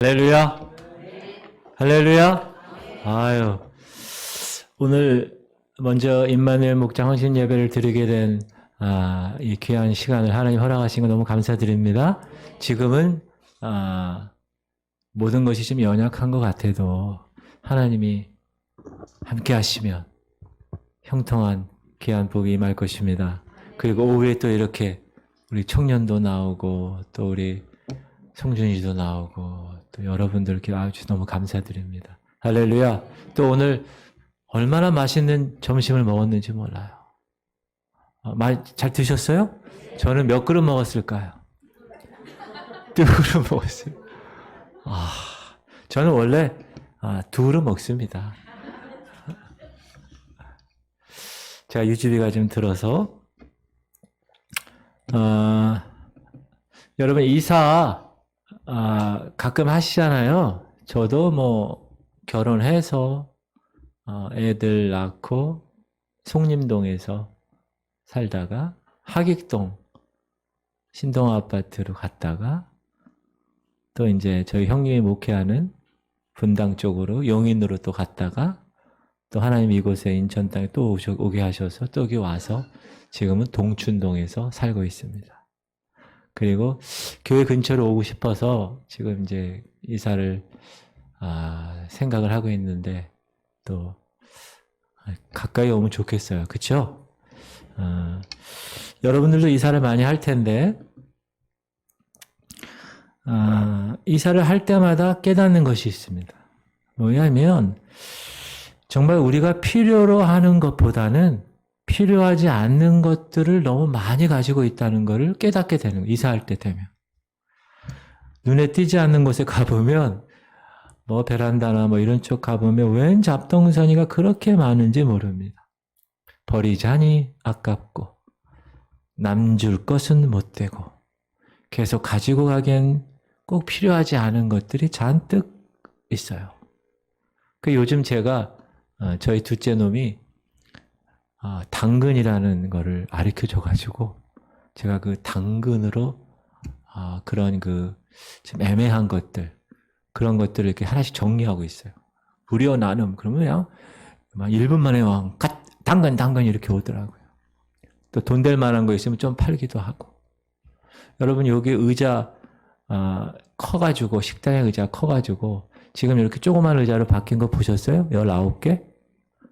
할렐루야. 할렐루야. 아유, 오늘 먼저 임마누엘 목장 헌신 예배를 드리게 된 이 귀한 시간을 하나님 허락하신 거 너무 감사드립니다. 지금은 모든 것이 좀 연약한 것 같아도 하나님이 함께 하시면 형통한 귀한 복이 임할 것입니다. 그리고 오후에 또 이렇게 우리 청년도 나오고 또 우리 성준이도 나오고 또 여러분들 이렇게 와주셔서 너무 감사드립니다. 할렐루야. 또 오늘 얼마나 맛있는 점심을 먹었는지 몰라요. 잘 드셨어요? 저는 몇 그릇 먹었을까요? 두 그릇 먹었어요. 저는 원래 두 그릇 먹습니다. 제가 유지비가 좀 들어서 여러분 이사 가끔 하시잖아요. 저도 뭐 결혼해서 애들 낳고 송림동에서 살다가 하객동 신동 아파트로 갔다가 또 이제 저희 형님이 목회하는 분당 쪽으로 용인으로 또 갔다가 또 하나님 이곳에 인천 땅에 또 오게 하셔서 또 여기 와서 지금은 동춘동에서 살고 있습니다. 그리고 교회 근처로 오고 싶어서 지금 이제 이사를 생각을 하고 있는데 또 가까이 오면 좋겠어요. 그렇죠? 여러분들도 이사를 많이 할 텐데 이사를 할 때마다 깨닫는 것이 있습니다. 뭐냐면 정말 우리가 필요로 하는 것보다는 필요하지 않는 것들을 너무 많이 가지고 있다는 것을 깨닫게 되는 거예요. 이사할 때 되면. 눈에 띄지 않는 곳에 가보면 뭐 베란다나 뭐 이런 쪽 가보면 웬 잡동사니가 그렇게 많은지 모릅니다. 버리자니 아깝고 남줄 것은 못 되고 계속 가지고 가기엔 꼭 필요하지 않은 것들이 잔뜩 있어요. 그 요즘 제가 저희 둘째 놈이 당근이라는 거를 가르쳐 줘가지고 제가 그 당근으로 그런 좀 애매한 것들 그런 것들을 이렇게 하나씩 정리하고 있어요. 무려 나눔 그러면 그냥 막 1분 만에 당근 이렇게 오더라고요. 또 돈 될 만한 거 있으면 좀 팔기도 하고. 여러분 여기 의자 커가지고 식당의 의자 커가지고 지금 이렇게 조그만 의자로 바뀐 거 보셨어요? 19개?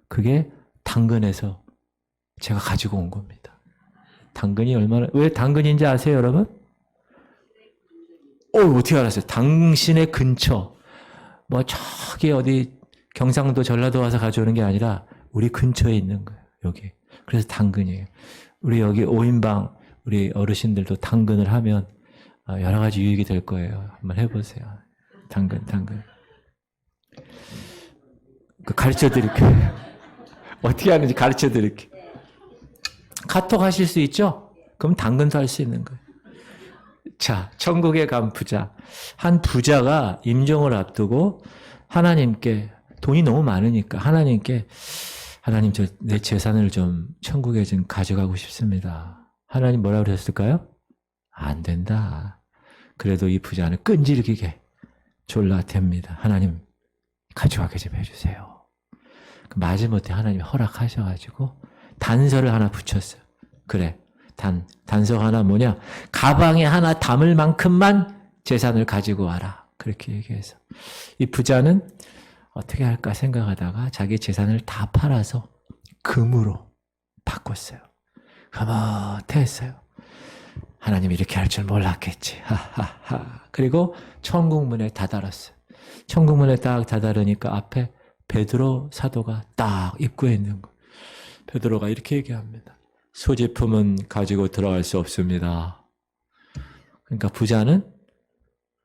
그게 당근에서 제가 가지고 온 겁니다. 당근이 얼마나, 왜 당근인지 아세요, 여러분? 어떻게 알았어요? 당신의 근처. 뭐, 저기 어디 경상도, 전라도 와서 가져오는 게 아니라 우리 근처에 있는 거예요, 여기. 그래서 당근이에요. 우리 여기 5인방, 우리 어르신들도 당근을 하면 여러 가지 유익이 될 거예요. 한번 해보세요. 당근. 가르쳐 드릴게요. 어떻게 하는지 가르쳐 드릴게요. 카톡 하실 수 있죠? 그럼 당근도 할 수 있는 거예요. 자, 천국에 간 부자. 한 부자가 임종을 앞두고 하나님께 돈이 너무 많으니까 하나님께 하나님 내 재산을 좀 천국에 좀 가져가고 싶습니다. 하나님 뭐라고 그랬을까요? 안 된다. 그래도 이 부자는 끈질기게 졸라댑니다. 하나님 가져가게 좀 해주세요. 마지못해 하나님이 허락하셔가지고 단서를 하나 붙였어요. 그래, 단서 하나 뭐냐? 가방에 하나 담을 만큼만 재산을 가지고 와라. 그렇게 얘기해서 이 부자는 어떻게 할까 생각하다가 자기 재산을 다 팔아서 금으로 바꿨어요. 흐뭇했어요. 하나님 이렇게 할 줄 몰랐겠지. 하하하. 그리고 천국문에 다다랐어요. 천국문에 딱 다다르니까 앞에 베드로 사도가 딱 입구에 있는 거예요. 베드로가 이렇게 얘기합니다. 소지품은 가지고 들어갈 수 없습니다. 그러니까 부자는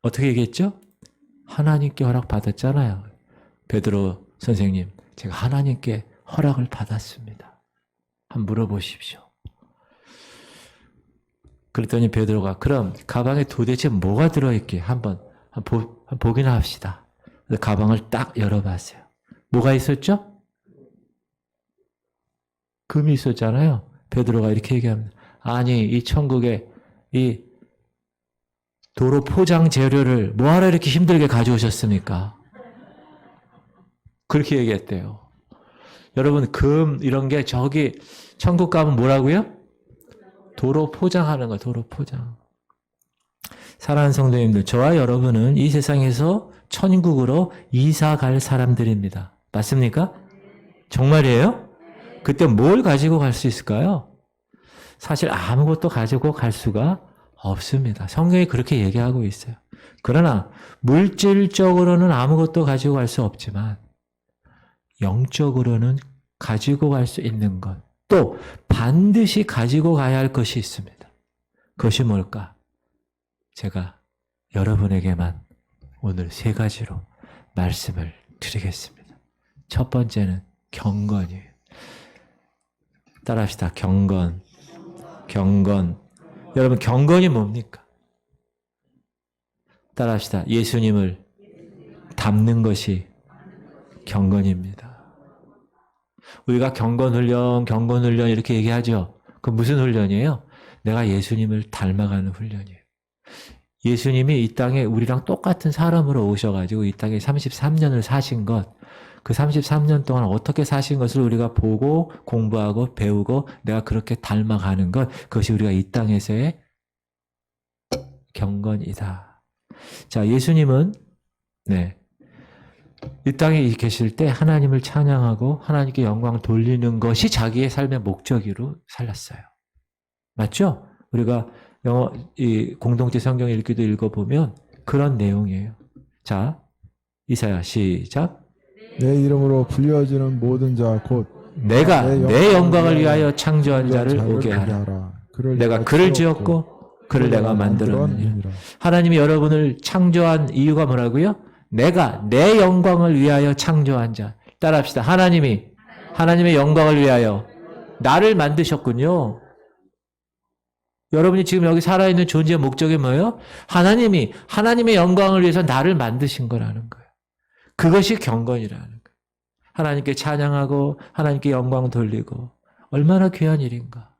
어떻게 얘기했죠? 하나님께 허락받았잖아요. 베드로 선생님, 제가 하나님께 허락을 받았습니다. 한번 물어보십시오. 그랬더니 베드로가 그럼 가방에 도대체 뭐가 들어있게 한번 보기나 합시다. 가방을 딱 열어봤어요. 뭐가 있었죠? 금이 있었잖아요. 베드로가 이렇게 얘기합니다. 아니 이 천국에 이 도로 포장 재료를 뭐하러 이렇게 힘들게 가져오셨습니까? 그렇게 얘기했대요. 여러분, 금 이런 게 저기 천국 가면 뭐라고요? 도로 포장하는 거, 도로 포장. 사랑하는 성도님들, 저와 여러분은 이 세상에서 천국으로 이사 갈 사람들입니다. 맞습니까? 정말이에요? 그때 뭘 가지고 갈 수 있을까요? 사실 아무것도 가지고 갈 수가 없습니다. 성경이 그렇게 얘기하고 있어요. 그러나 물질적으로는 아무것도 가지고 갈 수 없지만 영적으로는 가지고 갈 수 있는 것, 또 반드시 가지고 가야 할 것이 있습니다. 그것이 뭘까? 제가 여러분에게만 오늘 3가지로 말씀을 드리겠습니다. 첫 번째는 경건이에요. 따라합시다. 경건. 경건. 여러분, 경건이 뭡니까? 따라합시다. 예수님을 닮는 것이 경건입니다. 우리가 경건훈련 이렇게 얘기하죠. 그 무슨 훈련이에요? 내가 예수님을 닮아가는 훈련이에요. 예수님이 이 땅에 우리랑 똑같은 사람으로 오셔가지고 이 땅에 33년을 사신 것, 그 33년 동안 어떻게 사신 것을 우리가 보고 공부하고 배우고 내가 그렇게 닮아가는 것, 그것이 우리가 이 땅에서의 경건이다. 자, 예수님은 이 땅에 계실 때 하나님을 찬양하고 하나님께 영광 돌리는 것이 자기의 삶의 목적으로 살았어요. 맞죠? 우리가 이 공동체 성경 읽기도 읽어보면 그런 내용이에요. 자, 이사야 시작. 내 이름으로 불려지는 모든 자 곧 내가 내 영광을 위하여 창조한 자를 오게 하라. 내가 그를 지었고 그를 내가 만들었느니라. 하나님이 여러분을 창조한 이유가 뭐라고요? 내가 내 영광을 위하여 창조한 자. 따라합시다. 하나님의 영광을 위하여 나를 만드셨군요. 여러분이 지금 여기 살아있는 존재의 목적이 뭐예요? 하나님의 영광을 위해서 나를 만드신 거라는 거예요. 그것이 경건이라는 거예요. 하나님께 찬양하고 하나님께 영광 돌리고 얼마나 귀한 일인가.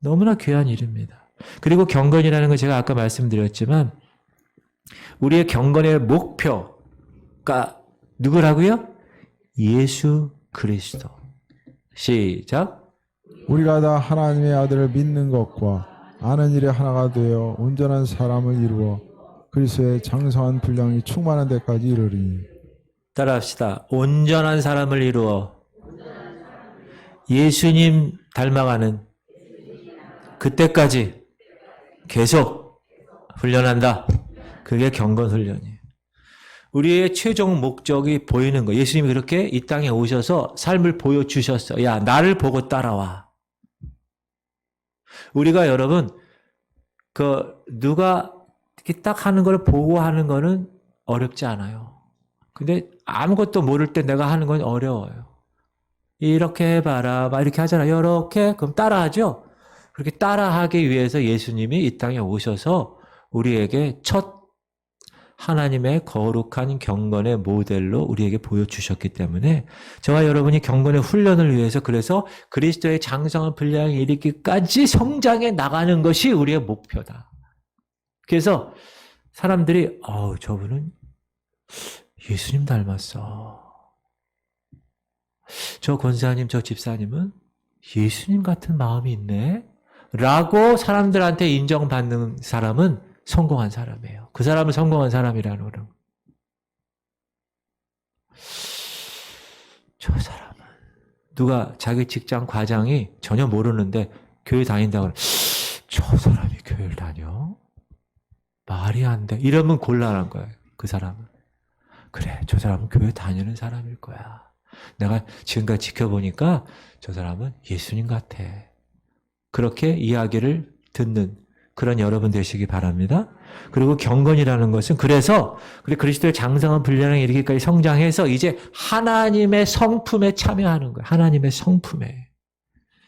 너무나 귀한 일입니다. 그리고 경건이라는 건 제가 아까 말씀드렸지만 우리의 경건의 목표가 누구라고요? 예수 그리스도. 시작. 우리가 다 하나님의 아들을 믿는 것과 아는 일에 하나가 되어 온전한 사람을 이루어 그리스도의 장성한 분량이 충만한 데까지 이르리니. 따라합시다. 온전한 사람을 이루어 예수님 닮아가는 그때까지 계속 훈련한다. 그게 경건 훈련이에요. 우리의 최종 목적이 보이는 거. 예수님이 그렇게 이 땅에 오셔서 삶을 보여주셨어. 야, 나를 보고 따라와. 우리가 여러분, 누가 이렇게 딱 하는 걸 보고 하는 거는 어렵지 않아요. 근데 아무것도 모를 때 내가 하는 건 어려워요. 이렇게 해봐라. 막 이렇게 하잖아요. 이렇게. 그럼 따라하죠? 그렇게 따라하기 위해서 예수님이 이 땅에 오셔서 우리에게 첫 하나님의 거룩한 경건의 모델로 우리에게 보여주셨기 때문에 저와 여러분이 경건의 훈련을 위해서 그래서 그리스도의 장성한 분량에 이르기까지 성장해 나가는 것이 우리의 목표다. 그래서 사람들이 저분은 예수님 닮았어. 저 권사님, 저 집사님은 예수님 같은 마음이 있네. 라고 사람들한테 인정받는 사람은 성공한 사람이에요. 그 사람을 성공한 사람이라는 거는. 저 사람은 누가 자기 직장 과장이 전혀 모르는데 교회 다닌다고 하면 저 사람이 교회를 다녀? 말이 안 돼. 이러면 곤란한 거예요. 그 사람은. 그래, 저 사람은 교회 다니는 사람일 거야. 내가 지금까지 지켜보니까 저 사람은 예수님 같아. 그렇게 이야기를 듣는 그런 여러분 되시기 바랍니다. 그리고 경건이라는 것은 그래서 그리스도의 장성한 분량에 이르기까지 성장해서 이제 하나님의 성품에 참여하는 거예요. 하나님의 성품에.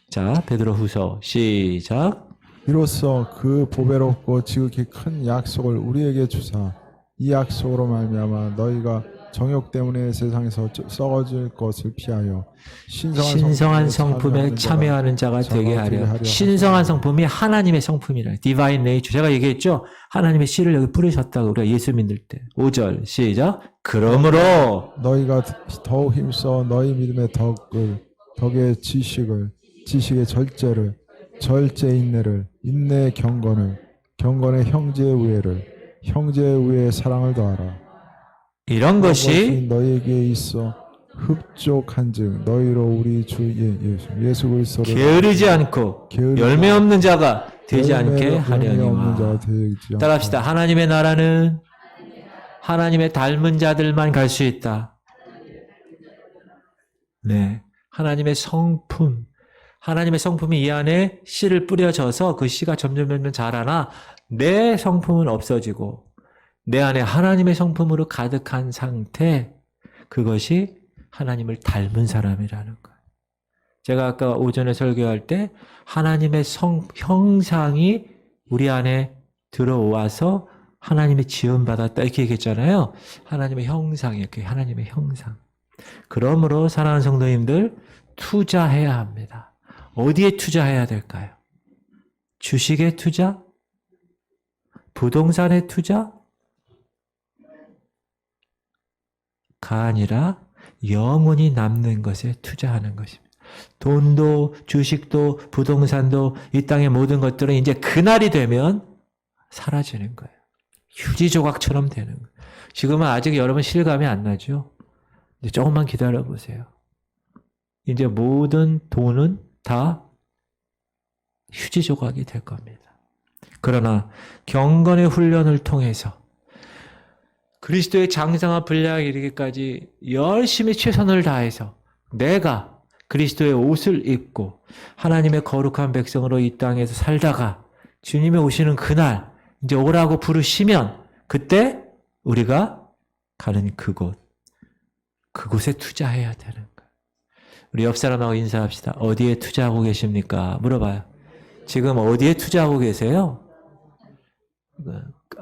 자, 베드로후서 시작. 이로써 그 보배롭고 지극히 큰 약속을 우리에게 주사 이 약속으로 말미암아 너희가 정욕 때문에 세상에서 썩어질 것을 피하여 신성한 성품에 참여하는 자가 되게 하려. 신성한 성품이 하나님의 성품이라. 디바인 네이처. 제가 얘기했죠. 하나님의 씨를 여기 뿌리셨다고 우리가 예수 믿을 때. 5절 시작. 그러므로 너희가 더욱 힘써 너희 믿음의 덕의 지식의 절제를, 절제 인내를, 인내의 경건을, 경건의 형제의 우애를, 형제의 우애의 사랑을 더하라. 이런 것이 너희에게 있어 흡족한즉 너희로 우리 주 예수 그리스도를 게으르지 않고 열매 없는 자가 되지 않게 하려니와. 따라합시다. 하나님의 나라는 하나님의 닮은 자들만 갈 수 있다. 네, 하나님의 성품, 하나님의 성품이 이 안에 씨를 뿌려져서 그 씨가 점점 자라나 내 성품은 없어지고 내 안에 하나님의 성품으로 가득한 상태, 그것이 하나님을 닮은 사람이라는 거예요. 제가 아까 오전에 설교할 때 하나님의 형상이 우리 안에 들어와서 하나님의 지원받았다 이렇게 얘기했잖아요. 하나님의 형상이에요. 하나님의 형상. 그러므로 사랑하는 성도님들, 투자해야 합니다. 어디에 투자해야 될까요? 주식에 투자? 부동산에 투자? 가 아니라 영원히 남는 것에 투자하는 것입니다. 돈도 주식도 부동산도 이 땅의 모든 것들은 이제 그날이 되면 사라지는 거예요. 휴지 조각처럼 되는 거예요. 지금은 아직 여러분 실감이 안 나죠? 이제 조금만 기다려 보세요. 이제 모든 돈은 다 휴지 조각이 될 겁니다. 그러나 경건의 훈련을 통해서 그리스도의 장성한 분량에 이르기까지 열심히 최선을 다해서 내가 그리스도의 옷을 입고 하나님의 거룩한 백성으로 이 땅에서 살다가 주님이 오시는 그날 이제 오라고 부르시면 그때 우리가 가는 그곳에 투자해야 되는 거예요. 우리 옆 사람하고 인사합시다. 어디에 투자하고 계십니까? 물어봐요. 지금 어디에 투자하고 계세요?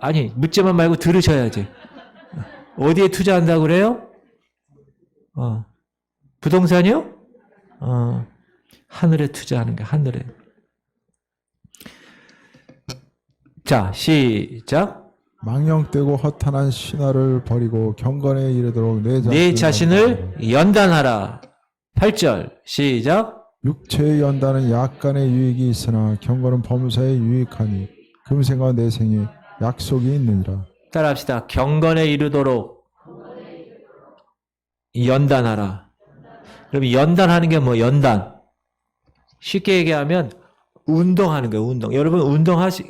아니, 묻지만 말고 들으셔야지. 어디에 투자한다고 그래요? 부동산이요? 하늘에 투자하는 게 하늘에. 자, 시작. 망령되고 허탄한 신화를 버리고 경건에 이르도록 내 자신을 연단하라. 8절 시작. 육체의 연단은 약간의 유익이 있으나 경건은 범사에 유익하니 금생과 내생에 약속이 있느니라. 따라합시다. 경건에 이르도록 연단하라. 그럼 연단하는 게 뭐 연단? 쉽게 얘기하면 운동하는 거예요. 운동. 여러분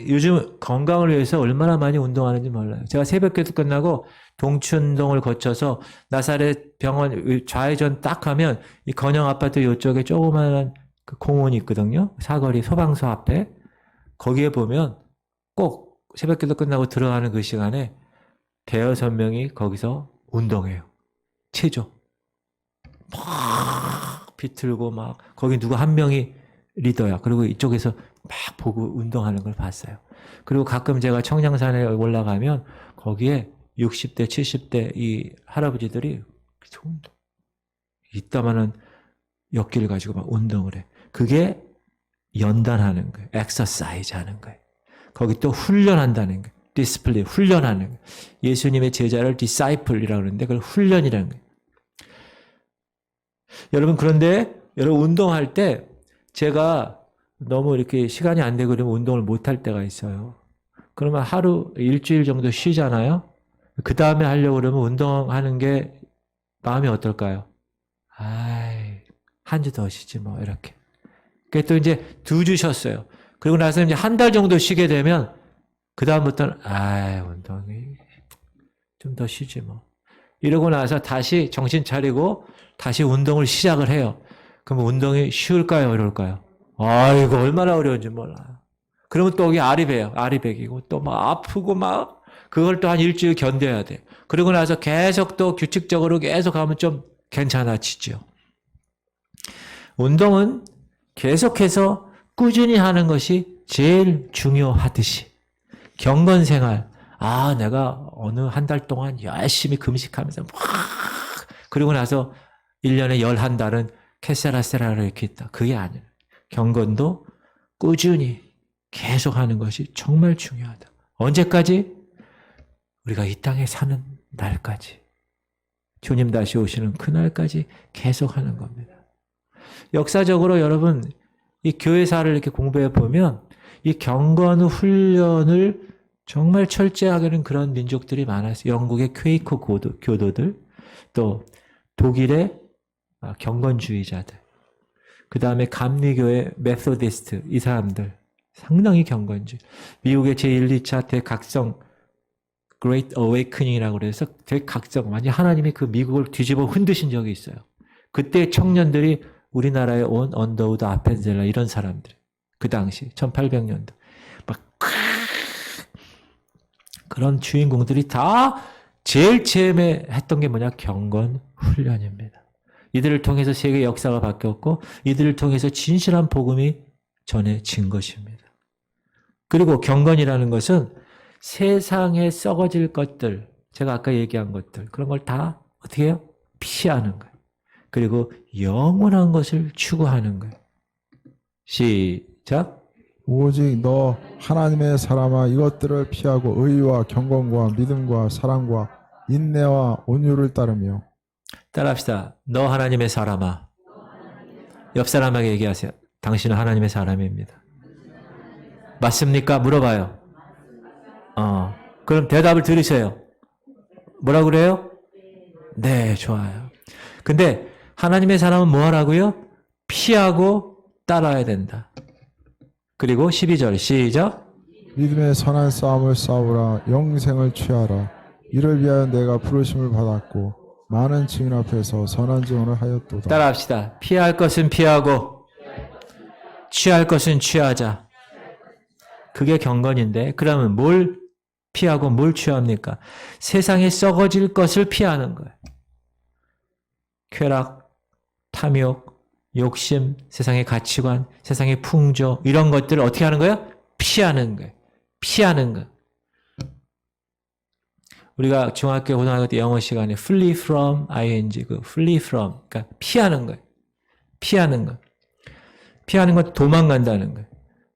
요즘 건강을 위해서 얼마나 많이 운동하는지 몰라요. 제가 새벽기도 끝나고 동춘동을 거쳐서 나사렛 병원 좌회전 딱 하면 이 건영 아파트 이쪽에 조그마한 그 공원이 있거든요. 사거리 소방서 앞에. 거기에 보면 꼭 새벽기도 끝나고 들어가는 그 시간에 대여섯 명이 거기서 운동해요. 체조. 막 비틀고 막 거기 누구 한 명이 리더야. 그리고 이쪽에서 막 보고 운동하는 걸 봤어요. 그리고 가끔 제가 청량산에 올라가면 거기에 60대, 70대 이 할아버지들이 운동. 이따마는 역기를 가지고 막 운동을 해. 그게 연단하는 거예요. 엑서사이즈 하는 거예요. 거기 또 훈련한다는 거예요. 디스플레이, 훈련하는 거예요. 예수님의 제자를 디사이플이라고 그러는데 그걸 훈련이라는 거예요. 여러분 그런데 여러분 운동할 때 제가 너무 이렇게 시간이 안 되고 그러면 운동을 못 할 때가 있어요. 그러면 하루, 일주일 정도 쉬잖아요. 그 다음에 하려고 그러면 운동하는 게 마음이 어떨까요? 한 주 더 쉬지 뭐 이렇게. 그게 또 이제 2주 쉬었어요. 그리고 나서 이제 한 달 정도 쉬게 되면 그 다음부터는 운동이 좀 더 쉬지 뭐. 이러고 나서 다시 정신 차리고 다시 운동을 시작을 해요. 그럼 운동이 쉬울까요? 어려울까요? 이거 얼마나 어려운지 몰라요. 그러면 또 여기 아리백이고 또 막 아프고 막 그걸 또 한 일주일 견뎌야 돼. 그러고 나서 계속 또 규칙적으로 계속 하면 좀 괜찮아지죠. 운동은 계속해서 꾸준히 하는 것이 제일 중요하듯이 경건생활, 아, 내가 어느 한 달 동안 열심히 금식하면서 막 그리고 나서 1년에 11달은 캐세라세라를 이렇게 있다. 그게 아니에요. 경건도 꾸준히 계속하는 것이 정말 중요하다. 언제까지? 우리가 이 땅에 사는 날까지. 주님 다시 오시는 그날까지 계속하는 겁니다. 역사적으로 여러분 이 교회사를 이렇게 공부해 보면 이 경건 훈련을 정말 철저하게 하는 그런 민족들이 많았어요. 영국의 퀘이커 교도들, 또 독일의 경건주의자들, 그 다음에 감리교의 메소디스트, 이 사람들 상당히 경건주의. 미국의 제1, 2차 대각성 Great Awakening이라고 그래서 대각성, 완전 하나님이 그 미국을 뒤집어 흔드신 적이 있어요. 그때 청년들이 우리나라에 온 언더우드, 아펜젤라 이런 사람들, 그 당시 1800년도 막 그런 주인공들이 다 제일 처음에 했던 게 뭐냐? 경건 훈련입니다. 이들을 통해서 세계 역사가 바뀌었고 이들을 통해서 진실한 복음이 전해진 것입니다. 그리고 경건이라는 것은 세상에 썩어질 것들, 제가 아까 얘기한 것들, 그런 걸 다 어떻게 해요? 피하는 거예요. 그리고 영원한 것을 추구하는 거예요. 시작. 오직 너 하나님의 사람아 이것들을 피하고 의와 경건과 믿음과 사랑과 인내와 온유를 따르며. 따라합시다. 너 하나님의 사람아. 옆 사람에게 얘기하세요. 당신은 하나님의 사람입니다. 맞습니까? 물어봐요. 그럼 대답을 들으세요. 뭐라고 그래요? 네, 좋아요. 근데 하나님의 사람은 뭐 하라고요? 피하고 따라야 된다. 그리고 12절 시작. 믿음의 선한 싸움을 싸우라 영생을 취하라. 이를 위하여 내가 부르심을 받았고 많은 증인 앞에서 선한 증언을 하였도다. 따라합시다. 피할 것은 피하고 취할 것은 취하자. 그게 경건인데 그러면 뭘 피하고 뭘 취합니까? 세상에 썩어질 것을 피하는 거예요. 쾌락, 탐욕, 욕심, 세상의 가치관, 세상의 풍조 이런 것들을 어떻게 하는 거예요? 피하는 거예요. 피하는 거. 우리가 중학교, 고등학교 때 영어 시간에 flee from, ing, 그 flee from, 그러니까 피하는 거예요. 피하는 거. 피하는 건 도망간다는 거예요.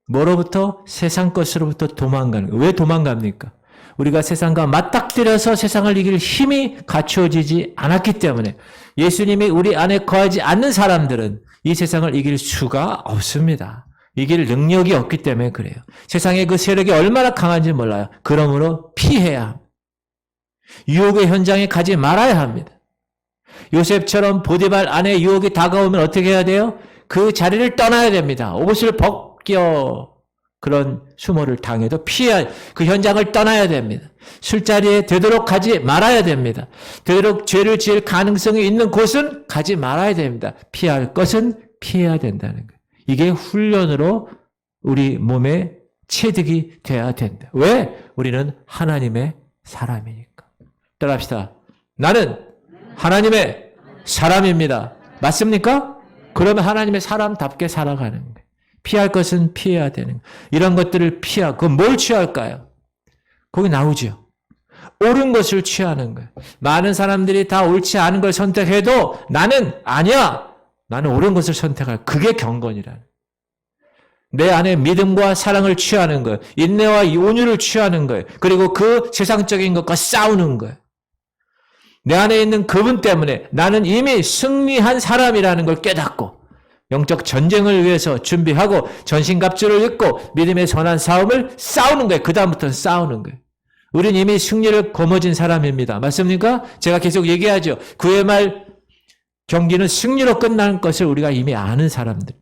뭐로부터? 세상 것으로부터 도망가는 거예요. 왜 도망갑니까? 우리가 세상과 맞닥뜨려서 세상을 이길 힘이 갖추어지지 않았기 때문에 예수님이 우리 안에 거하지 않는 사람들은 이 세상을 이길 수가 없습니다. 이길 능력이 없기 때문에 그래요. 세상의 그 세력이 얼마나 강한지 몰라요. 그러므로 피해야 합니다. 유혹의 현장에 가지 말아야 합니다. 요셉처럼 보디발 안에 유혹이 다가오면 어떻게 해야 돼요? 그 자리를 떠나야 됩니다. 옷을 벗겨 그런 수모를 당해도 피해야, 그 현장을 떠나야 됩니다. 술자리에 되도록 가지 말아야 됩니다. 되도록 죄를 지을 가능성이 있는 곳은 가지 말아야 됩니다. 피할 것은 피해야 된다는 거예요. 이게 훈련으로 우리 몸에 체득이 돼야 된다. 왜? 우리는 하나님의 사람이니까. 따라합시다. 나는 하나님의 사람입니다. 맞습니까? 그러면 하나님의 사람답게 살아가는 거예요. 피할 것은 피해야 되는 거예요. 이런 것들을 피하고 그럼 뭘 취할까요? 거기 나오죠. 옳은 것을 취하는 거예요. 많은 사람들이 다 옳지 않은 걸 선택해도 나는 아니야. 나는 옳은 것을 선택할. 그게 경건이라는. 내 안에 믿음과 사랑을 취하는 거예요. 인내와 온유를 취하는 거예요. 그리고 그 세상적인 것과 싸우는 거예요. 내 안에 있는 그분 때문에 나는 이미 승리한 사람이라는 걸 깨닫고 영적 전쟁을 위해서 준비하고 전신갑주를 입고 믿음의 선한 싸움을 싸우는 거예요. 그 다음부터는 싸우는 거예요. 우린 이미 승리를 거머쥔 사람입니다. 맞습니까? 제가 계속 얘기하죠. 9회 말 경기는 승리로 끝나는 것을 우리가 이미 아는 사람들.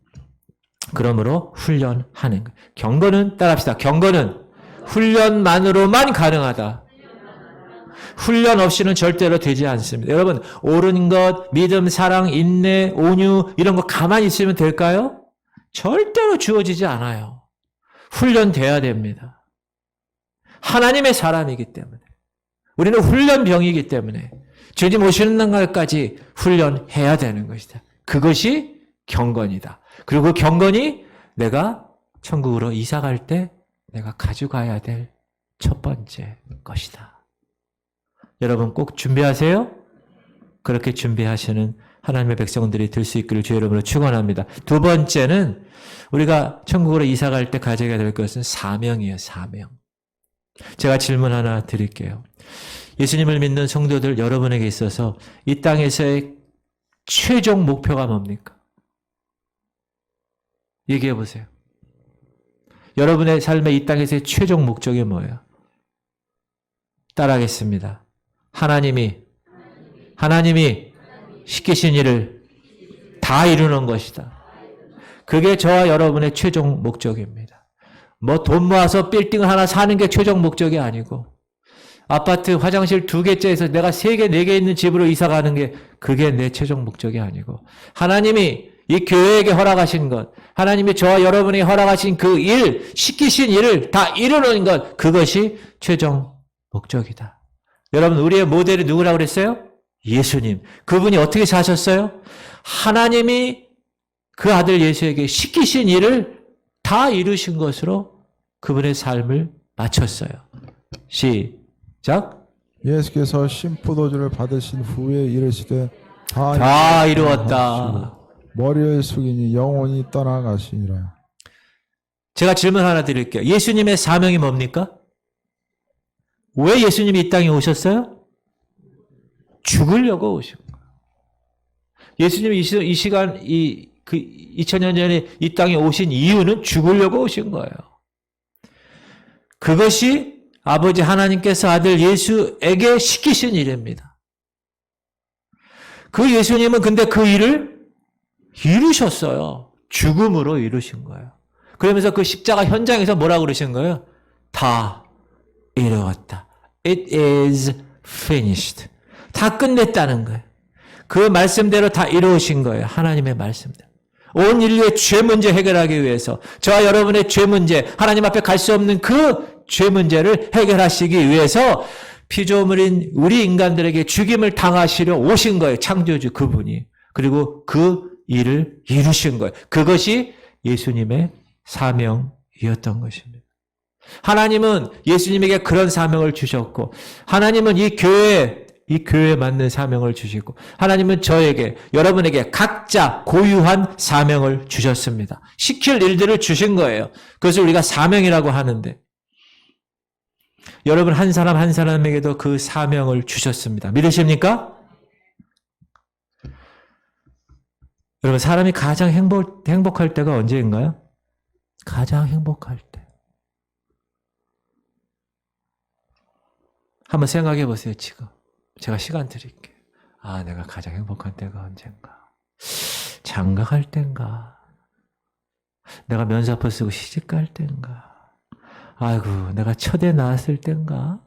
그러므로 훈련하는 거예요. 경건은 따라합시다. 경건은 훈련만으로만 가능하다. 훈련 없이는 절대로 되지 않습니다. 여러분, 옳은 것, 믿음, 사랑, 인내, 온유 이런 거 가만히 있으면 될까요? 절대로 주어지지 않아요. 훈련돼야 됩니다. 하나님의 사람이기 때문에. 우리는 훈련병이기 때문에 주님 오시는 날까지 훈련해야 되는 것이다. 그것이 경건이다. 그리고 경건이 내가 천국으로 이사갈 때 내가 가져가야 될 첫 번째 것이다. 여러분 꼭 준비하세요. 그렇게 준비하시는 하나님의 백성들이 될 수 있기를 주의 이름으로 축원합니다. 두 번째는 우리가 천국으로 이사갈 때 가져야 될 것은 사명이에요. 사명. 제가 질문 하나 드릴게요. 예수님을 믿는 성도들 여러분에게 있어서 이 땅에서의 최종 목표가 뭡니까? 얘기해 보세요. 여러분의 삶의 이 땅에서의 최종 목적이 뭐예요? 따라하겠습니다. 하나님이 시키신 일을 다 이루는 것이다. 그게 저와 여러분의 최종 목적입니다. 뭐 돈 모아서 빌딩을 하나 사는 게 최종 목적이 아니고 아파트 화장실 2개째에서 내가 3개, 4개 있는 집으로 이사 가는 게 그게 내 최종 목적이 아니고 하나님이 이 교회에게 허락하신 것, 하나님이 저와 여러분에게 허락하신 그 일, 시키신 일을 다 이루는 것, 그것이 최종 목적이다. 여러분 우리의 모델이 누구라고 그랬어요? 예수님. 그분이 어떻게 사셨어요? 하나님이 그 아들 예수에게 시키신 일을 다 이루신 것으로 그분의 삶을 마쳤어요. 시작. 예수께서 신포도주를 받으신 후에 이르시되 다 이루었다. 머리를 숙이니 영혼이 떠나가시니라. 제가 질문 하나 드릴게요. 예수님의 사명이 뭡니까? 왜 예수님이 이 땅에 오셨어요? 죽으려고 오신 거예요. 예수님이 이 시간, 2000년 전에 이 땅에 오신 이유는 죽으려고 오신 거예요. 그것이 아버지 하나님께서 아들 예수에게 시키신 일입니다. 그 예수님은 근데 그 일을 이루셨어요. 죽음으로 이루신 거예요. 그러면서 그 십자가 현장에서 뭐라고 그러신 거예요? 다 이루었다. It is finished. 다 끝냈다는 거예요. 그 말씀대로 다 이루어진 거예요. 하나님의 말씀대로. 온 인류의 죄 문제 해결하기 위해서 저와 여러분의 죄 문제, 하나님 앞에 갈 수 없는 그 죄 문제를 해결하시기 위해서 피조물인 우리 인간들에게 죽임을 당하시려 오신 거예요. 창조주 그분이. 그리고 그 일을 이루신 거예요. 그것이 예수님의 사명이었던 것입니다. 하나님은 예수님에게 그런 사명을 주셨고 하나님은 이 교회에 맞는 사명을 주시고 하나님은 저에게 여러분에게 각자 고유한 사명을 주셨습니다. 시킬 일들을 주신 거예요. 그것을 우리가 사명이라고 하는데 여러분 한 사람 한 사람에게도 그 사명을 주셨습니다. 믿으십니까? 여러분 사람이 가장 행복할 때가 언제인가요? 가장 행복할 때. 한번 생각해 보세요, 지금. 제가 시간 드릴게요. 아, 내가 가장 행복한 때가 언젠가. 장가갈 땐가. 내가 면사포 쓰고 시집갈 땐가. 아이고, 내가 첫 애 낳았을 땐가.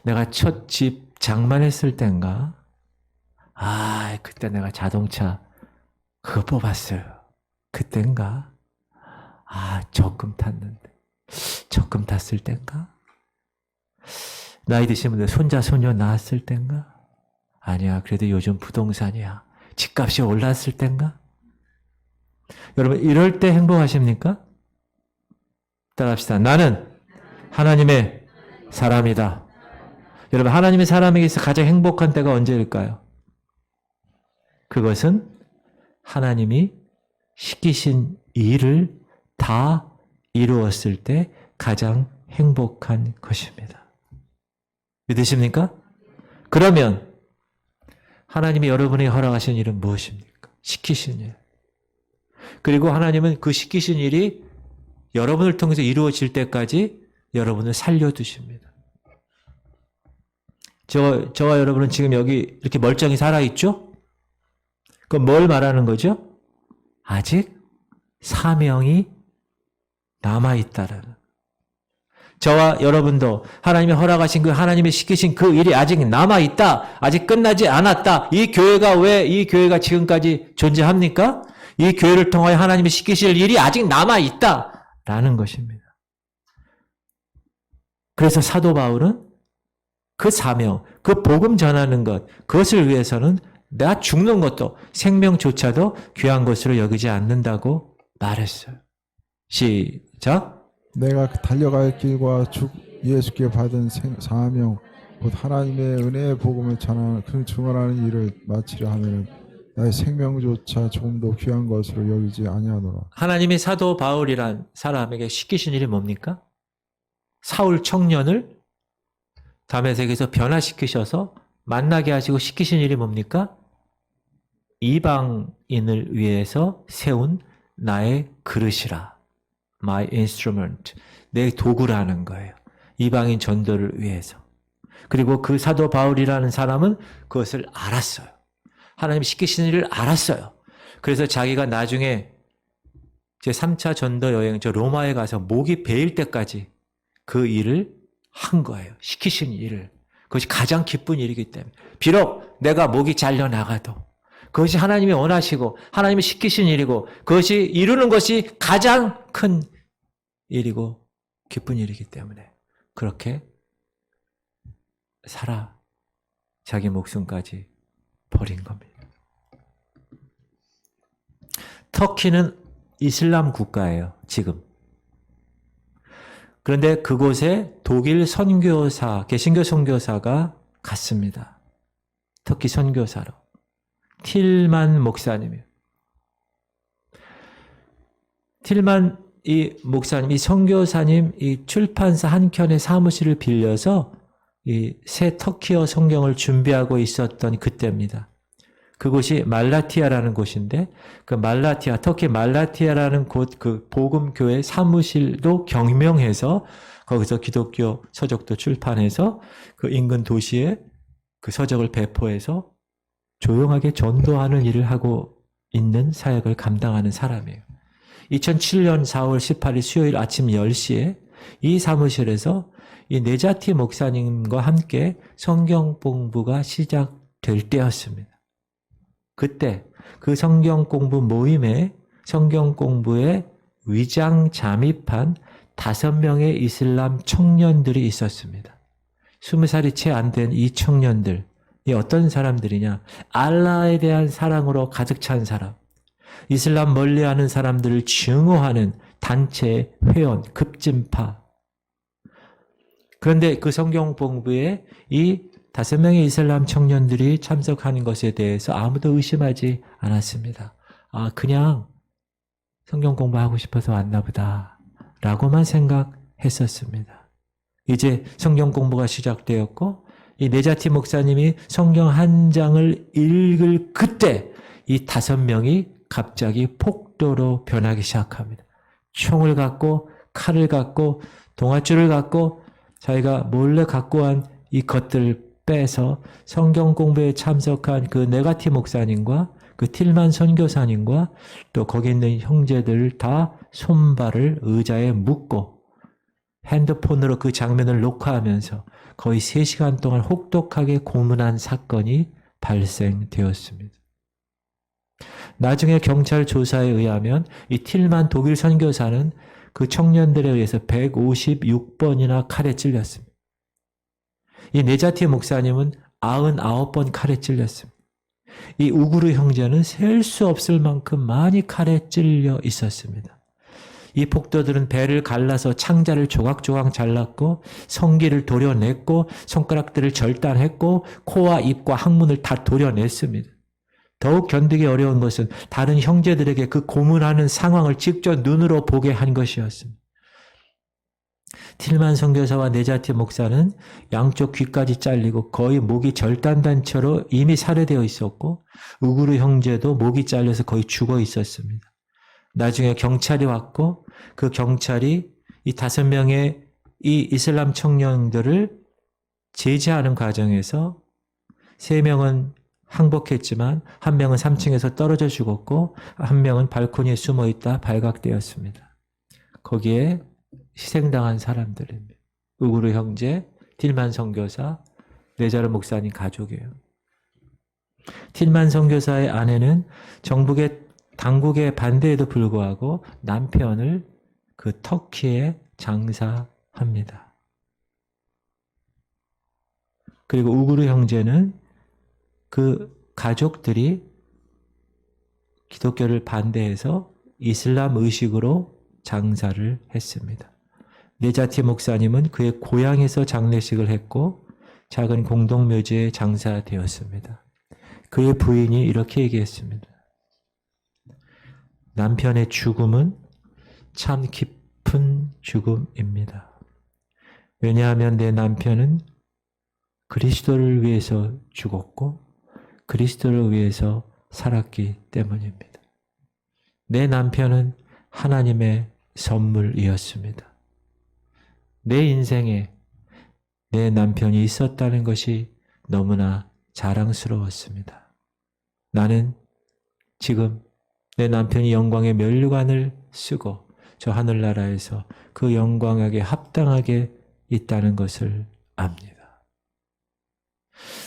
내가 첫 집 장만했을 땐가. 아, 그때 내가 자동차 그거 뽑았어요. 그땐가. 아, 적금 탔는데. 적금 탔을 땐가. 나이 드신 분들 손자 손녀 낳았을 땐가? 아니야. 그래도 요즘 부동산이야. 집값이 올랐을 땐가? 여러분 이럴 때 행복하십니까? 따라합시다. 나는 하나님의 사람이다. 여러분 하나님의 사람에게 있어 가장 행복한 때가 언제일까요? 그것은 하나님이 시키신 일을 다 이루었을 때 가장 행복한 것입니다. 믿으십니까? 그러면 하나님이 여러분에게 허락하신 일은 무엇입니까? 시키신 일. 그리고 하나님은 그 시키신 일이 여러분을 통해서 이루어질 때까지 여러분을 살려두십니다. 저와 여러분은 지금 여기 이렇게 멀쩡히 살아있죠? 그럼 뭘 말하는 거죠? 아직 사명이 남아있다라는. 저와 여러분도 하나님이 허락하신 그 하나님이 시키신 그 일이 아직 남아있다. 아직 끝나지 않았다. 이 교회가 왜 이 교회가 지금까지 존재합니까? 이 교회를 통하여 하나님이 시키실 일이 아직 남아있다. 라는 것입니다. 그래서 사도 바울은 그 사명, 그 복음 전하는 것, 그것을 위해서는 내가 죽는 것도 생명조차도 귀한 것으로 여기지 않는다고 말했어요. 시작. 내가 달려갈 길과 주 예수께 받은 사명 곧 하나님의 은혜의 복음을 증언하는 일을 마치려 하면 나의 생명조차 조금 더 귀한 것으로 여기지 아니하노라. 하나님이 사도 바울이란 사람에게 시키신 일이 뭡니까? 사울 청년을 다메섹에서 변화시키셔서 만나게 하시고 시키신 일이 뭡니까? 이방인을 위해서 세운 나의 그릇이라. My instrument. 내 도구라는 거예요. 이방인 전도를 위해서. 그리고 그 사도 바울이라는 사람은 그것을 알았어요. 하나님이 시키신 일을 알았어요. 그래서 자기가 나중에 제 3차 전도 여행, 저 로마에 가서 목이 베일 때까지 그 일을 한 거예요. 시키신 일을. 그것이 가장 기쁜 일이기 때문에. 비록 내가 목이 잘려나가도 그것이 하나님이 원하시고 하나님이 시키신 일이고 그것이 이루는 것이 가장 큰 일이고 기쁜 일이기 때문에 그렇게 살아 자기 목숨까지 버린 겁니다. 터키는 이슬람 국가예요, 지금. 그런데 그곳에 독일 선교사, 개신교 선교사가 갔습니다. 터키 선교사로. 틸만 목사님이에요. 틸만 이 목사님, 이 선교사님, 이 출판사 한켠의 사무실을 빌려서 이 새 터키어 성경을 준비하고 있었던 그때입니다. 그곳이 말라티아라는 곳인데 그 말라티아, 터키 말라티아라는 곳 그 복음교회 사무실도 경명해서 거기서 기독교 서적도 출판해서 그 인근 도시에 그 서적을 배포해서 조용하게 전도하는 일을 하고 있는 사역을 감당하는 사람이에요. 2007년 4월 18일 수요일 아침 10시에 이 사무실에서 이 네자티 목사님과 함께 성경 공부가 시작될 때였습니다. 그때 그 성경 공부 모임에 성경 공부에 위장 잠입한 5명의 이슬람 청년들이 있었습니다. 20살이 채 안 된 이 청년들, 이 어떤 사람들이냐? 알라에 대한 사랑으로 가득 찬 사람, 이슬람 멀리하는 사람들을 증오하는 단체 회원, 급진파. 그런데 그 성경 공부에 이 5명의 이슬람 청년들이 참석하는 것에 대해서 아무도 의심하지 않았습니다. 아, 그냥 성경 공부하고 싶어서 왔나 보다 라고만 생각했었습니다. 이제 성경 공부가 시작되었고 이 네자티 목사님이 성경 한 장을 읽을 그때 이 5명이 갑자기 폭도로 변하기 시작합니다. 총을 갖고 칼을 갖고 동아줄을 갖고 자기가 몰래 갖고 온 이 것들을 빼서 성경 공부에 참석한 그 네가티 목사님과 그 틸만 선교사님과 또 거기 있는 형제들을 다 손발을 의자에 묶고 핸드폰으로 그 장면을 녹화하면서 거의 3시간 동안 혹독하게 고문한 사건이 발생되었습니다. 나중에 경찰 조사에 의하면 이 틸만 독일 선교사는 그 청년들에 의해서 156번이나 칼에 찔렸습니다. 이 네자티 목사님은 99번 칼에 찔렸습니다. 이 우구르 형제는 셀 수 없을 만큼 많이 칼에 찔려 있었습니다. 이 폭도들은 배를 갈라서 창자를 조각조각 잘랐고 성기를 도려냈고 손가락들을 절단했고 코와 입과 항문을 다 도려냈습니다. 더욱 견디기 어려운 것은 다른 형제들에게 그 고문하는 상황을 직접 눈으로 보게 한 것이었습니다. 틸만 선교사와 네자티 목사는 양쪽 귀까지 잘리고 거의 목이 절단된 채로 이미 살해되어 있었고 우구르 형제도 목이 잘려서 거의 죽어 있었습니다. 나중에 경찰이 왔고 그 경찰이 이 5명의 이 이슬람 청년들을 제지하는 과정에서 3명은 항복했지만 1명은 3층에서 떨어져 죽었고 1명은 발코니에 숨어 있다 발각되었습니다. 거기에 희생당한 사람들입니다. 우구르 형제, 틸만 선교사, 네자르 목사님 가족이에요. 틸만 선교사의 아내는 정부의 당국의 반대에도 불구하고 남편을 그 터키에 장사합니다. 그리고 우구르 형제는 그 가족들이 기독교를 반대해서 이슬람 의식으로 장사를 했습니다. 네자티 목사님은 그의 고향에서 장례식을 했고 작은 공동묘지에 장사되었습니다. 그의 부인이 이렇게 얘기했습니다. 남편의 죽음은 참 깊은 죽음입니다. 왜냐하면 내 남편은 그리스도를 위해서 죽었고 그리스도를 위해서 살았기 때문입니다. 내 남편은 하나님의 선물이었습니다. 내 인생에 내 남편이 있었다는 것이 너무나 자랑스러웠습니다. 나는 지금 내 남편이 영광의 면류관을 쓰고 저 하늘나라에서 그 영광에게 합당하게 있다는 것을 압니다.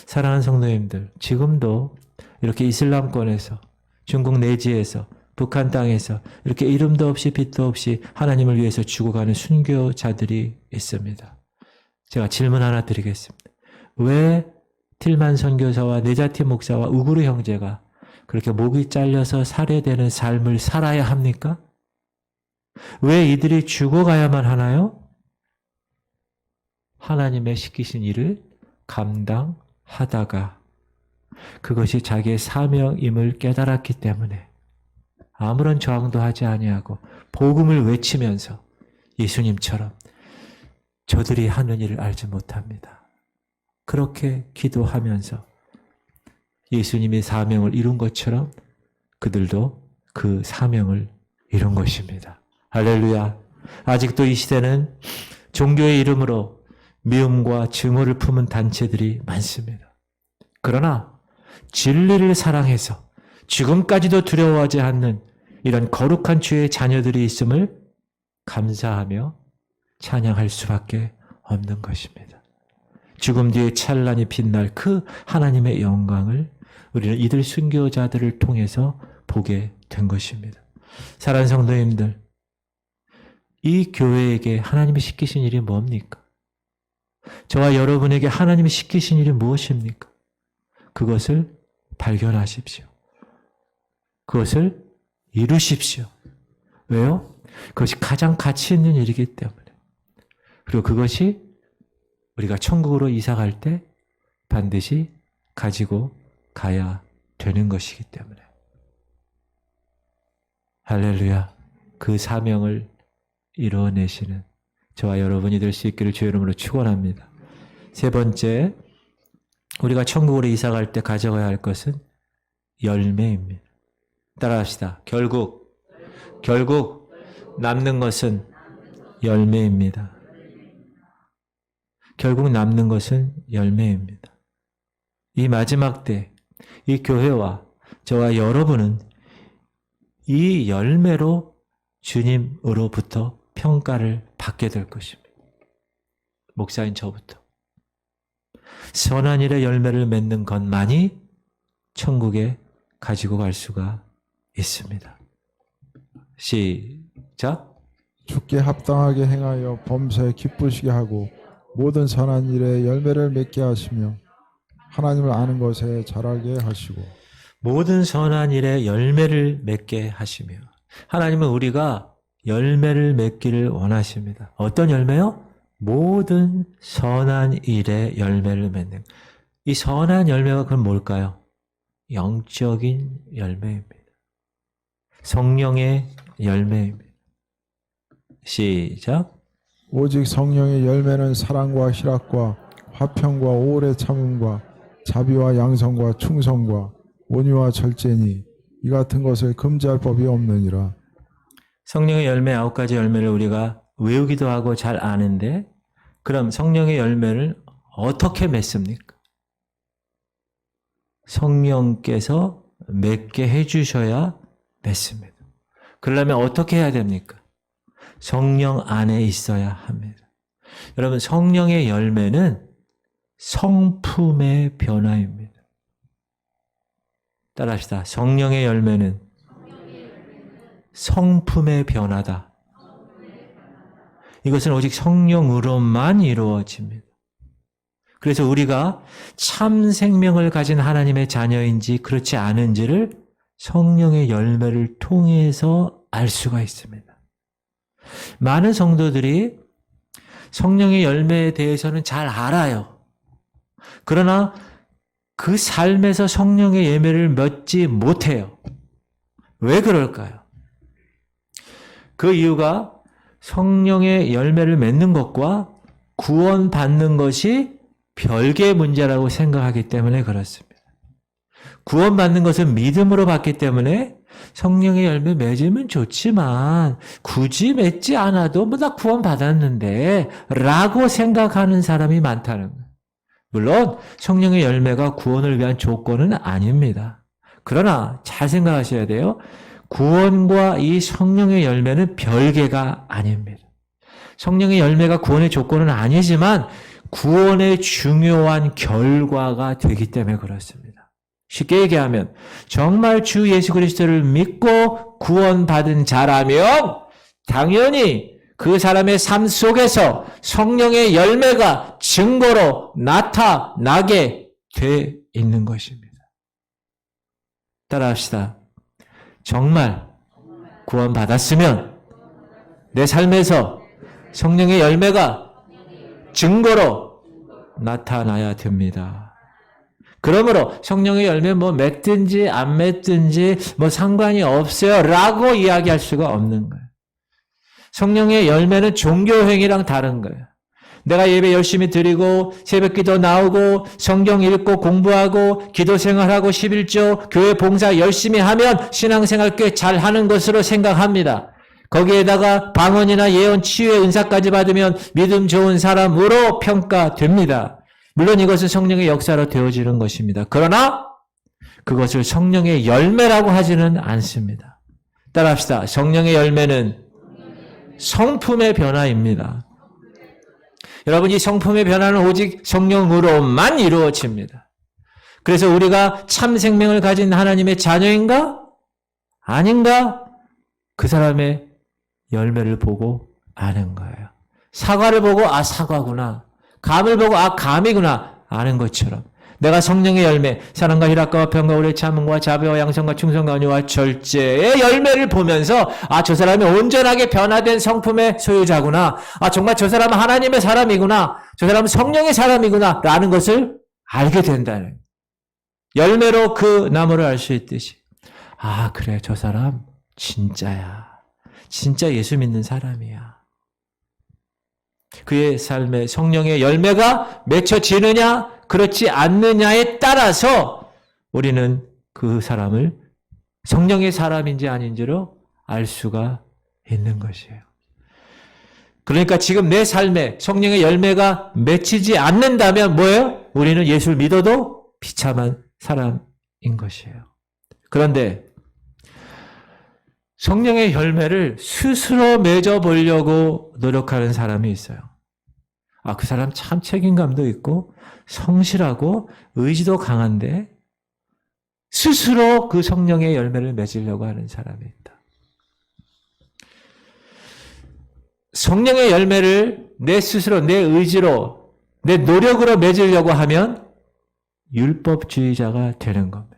사랑하는 성도님들, 지금도 이렇게 이슬람권에서, 중국 내지에서, 북한 땅에서 이렇게 이름도 없이 빛도 없이 하나님을 위해서 죽어가는 순교자들이 있습니다. 제가 질문 하나 드리겠습니다. 왜 틸만 선교사와 네자티 목사와 우구르 형제가 그렇게 목이 잘려서 살해되는 삶을 살아야 합니까? 왜 이들이 죽어가야만 하나요? 하나님의 시키신 일을 감당하다가 그것이 자기의 사명임을 깨달았기 때문에 아무런 저항도 하지 아니하고 복음을 외치면서 예수님처럼 저들이 하는 일을 알지 못합니다. 그렇게 기도하면서 예수님의 사명을 이룬 것처럼 그들도 그 사명을 이룬 것입니다. 할렐루야. 아직도 이 시대는 종교의 이름으로 미움과 증오를 품은 단체들이 많습니다. 그러나 진리를 사랑해서 지금까지도 두려워하지 않는 이런 거룩한 주의 자녀들이 있음을 감사하며 찬양할 수밖에 없는 것입니다. 죽음 뒤에 찬란히 빛날 그 하나님의 영광을 우리는 이들 순교자들을 통해서 보게 된 것입니다. 사랑하는 성도님들, 이 교회에게 하나님이 시키신 일이 뭡니까? 저와 여러분에게 하나님이 시키신 일이 무엇입니까? 그것을 발견하십시오. 그것을 이루십시오. 왜요? 그것이 가장 가치 있는 일이기 때문에. 그리고 그것이 우리가 천국으로 이사 갈 때 반드시 가지고 가야 되는 것이기 때문에. 할렐루야. 그 사명을 이루어내시는 저와 여러분이 될 수 있기를 주의 이름으로 축원합니다. 세 번째, 우리가 천국으로 이사 갈 때 가져가야 할 것은 열매입니다. 따라합시다. 결국 남는 것은 열매입니다. 결국 남는 것은 열매입니다. 이 마지막 때, 이 교회와 저와 여러분은 이 열매로 주님으로부터 평가를 받게 될 것입니다. 목사인 저부터. 선한 일의 열매를 맺는 것만이 천국에 가지고 갈 수가 있습니다. 시작. 주께 합당하게 행하여 범사에 기쁘시게 하고 모든 선한 일에 열매를 맺게 하시며 하나님을 아는 것에 자라게 하시고. 모든 선한 일에 열매를 맺게 하시며. 하나님은 우리가 열매를 맺기를 원하십니다. 어떤 열매요? 모든 선한 일에 열매를 맺는. 이 선한 열매가 그럼 뭘까요? 영적인 열매입니다. 성령의 열매입니다. 시작. 오직 성령의 열매는 사랑과 희락과 화평과 오래 참음과 자비와 양성과 충성과 온유와 절제니 이 같은 것을 금지할 법이 없느니라. 성령의 열매 9가지 열매를 우리가 외우기도 하고 잘 아는데, 그럼 성령의 열매를 어떻게 맺습니까? 성령께서 맺게 해주셔야 맺습니다. 그러려면 어떻게 해야 됩니까? 성령 안에 있어야 합니다. 여러분, 성령의 열매는 성품의 변화입니다. 따라합시다. 성령의 열매는 성품의 변화다. 이것은 오직 성령으로만 이루어집니다. 그래서 우리가 참 생명을 가진 하나님의 자녀인지 그렇지 않은지를 성령의 열매를 통해서 알 수가 있습니다. 많은 성도들이 성령의 열매에 대해서는 잘 알아요. 그러나 그 삶에서 성령의 열매를 맺지 못해요. 왜 그럴까요? 그 이유가 성령의 열매를 맺는 것과 구원받는 것이 별개의 문제라고 생각하기 때문에 그렇습니다. 구원받는 것은 믿음으로 받기 때문에 성령의 열매 맺으면 좋지만 굳이 맺지 않아도 뭐 나 구원받았는데 라고 생각하는 사람이 많다는 거예요. 물론 성령의 열매가 구원을 위한 조건은 아닙니다. 그러나 잘 생각하셔야 돼요. 구원과 이 성령의 열매는 별개가 아닙니다. 성령의 열매가 구원의 조건은 아니지만 구원의 중요한 결과가 되기 때문에 그렇습니다. 쉽게 얘기하면 정말 주 예수 그리스도를 믿고 구원받은 자라면 당연히 그 사람의 삶 속에서 성령의 열매가 증거로 나타나게 돼 있는 것입니다. 따라합시다. 정말 구원받았으면 내 삶에서 성령의 열매가 증거로 나타나야 됩니다. 그러므로 성령의 열매 뭐 맺든지 안 맺든지 뭐 상관이 없어요 라고 이야기할 수가 없는 거예요. 성령의 열매는 종교행위랑 다른 거예요. 내가 예배 열심히 드리고 새벽기도 나오고 성경 읽고 공부하고 기도생활하고 11조 교회 봉사 열심히 하면 신앙생활 꽤 잘하는 것으로 생각합니다. 거기에다가 방언이나 예언 치유의 은사까지 받으면 믿음 좋은 사람으로 평가됩니다. 물론 이것은 성령의 역사로 되어지는 것입니다. 그러나 그것을 성령의 열매라고 하지는 않습니다. 따라합시다. 성령의 열매는 성품의 변화입니다. 여러분, 이 성품의 변화는 오직 성령으로만 이루어집니다. 그래서 우리가 참 생명을 가진 하나님의 자녀인가? 아닌가? 그 사람의 열매를 보고 아는 거예요. 사과를 보고 아 사과구나. 감을 보고 아 감이구나. 아는 것처럼. 내가 성령의 열매, 사랑과 희락과 평과 오래 참음과 자비와 양성과 충성과 온유와 절제의 열매를 보면서 아 저 사람이 온전하게 변화된 성품의 소유자구나. 아 정말 저 사람은 하나님의 사람이구나. 저 사람은 성령의 사람이구나. 라는 것을 알게 된다는. 열매로 그 나무를 알 수 있듯이. 아 그래 저 사람 진짜야. 진짜 예수 믿는 사람이야. 그의 삶에 성령의 열매가 맺혀지느냐 그렇지 않느냐에 따라서 우리는 그 사람을 성령의 사람인지 아닌지로 알 수가 있는 것이에요. 그러니까 지금 내 삶에 성령의 열매가 맺히지 않는다면 뭐예요? 우리는 예수를 믿어도 비참한 사람인 것이에요. 그런데 성령의 열매를 스스로 맺어보려고 노력하는 사람이 있어요. 아, 그 사람 참 책임감도 있고 성실하고 의지도 강한데 스스로 그 성령의 열매를 맺으려고 하는 사람이 있다. 성령의 열매를 내 스스로, 내 의지로, 내 노력으로 맺으려고 하면 율법주의자가 되는 겁니다.